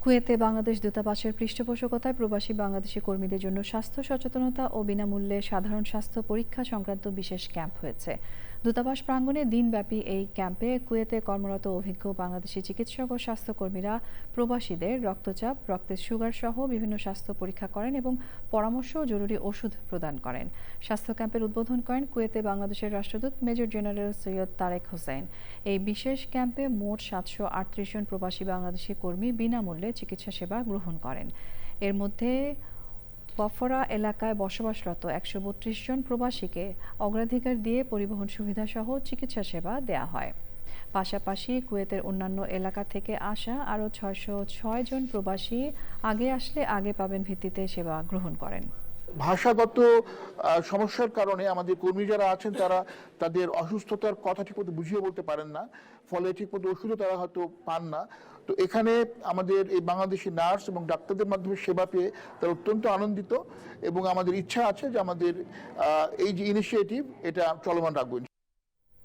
কুয়েতে বাংলাদেশ দূতাবাসের পৃষ্ঠপোষকতায় প্রবাসী বাংলাদেশি কর্মীদের জন্য স্বাস্থ্য সচেতনতা ও বিনামূল্যে সাধারণ স্বাস্থ্য পরীক্ষা সংক্রান্ত বিশেষ ক্যাম্প হয়েছে। দূতাবাস প্রাঙ্গণে দিনব্যাপী এই ক্যাম্পে কুয়েতে কর্মরত অভিজ্ঞ বাংলাদেশি চিকিৎসক ও স্বাস্থ্যকর্মীরা প্রবাসীদের রক্তচাপ, রক্তের সুগার সহ বিভিন্ন স্বাস্থ্য পরীক্ষা করেন এবং পরামর্শ ও জরুরি ওষুধ প্রদান করেন। স্বাস্থ্য ক্যাম্পের উদ্বোধন করেন কুয়েতে বাংলাদেশের রাষ্ট্রদূত মেজর জেনারেল সৈয়দ তারেক হোসেন। এই বিশেষ ক্যাম্পে মোট 738 জন প্রবাসী বাংলাদেশি কর্মী বিনামূল্যে চিকিৎসা সেবা গ্রহণ করেন। এর মধ্যে বফরা এলাকায় বসবাসরত 132 জন প্রবাসীকে অগ্রাধিকার দিয়ে পরিবহন সুবিধা সহ চিকিৎসা সেবা দেয়া হয়। পাশাপাশি কুয়েতের অন্যান্য এলাকা থেকে আসা আরও 606 জন প্রবাসী আগে আসলে আগে পাবেন ভিত্তিতে সেবা গ্রহণ করেন। ভাষাগত সমস্যার কারণে আমাদের কর্মী যারা আছেন তারা তাদের অসুস্থতার কথা ঠিকমতো বুঝিয়ে বলতে পারেন না, ফলে ঠিকমতো ওষুধও তারা হয়তো পান না। তো এখানে আমাদের এই বাংলাদেশি নার্স এবং ডাক্তারদের মাধ্যমে সেবা পেয়ে তারা অত্যন্ত আনন্দিত এবং আমাদের ইচ্ছা আছে যে আমাদের এই যে ইনিশিয়েটিভ এটা চলমান রাখবো।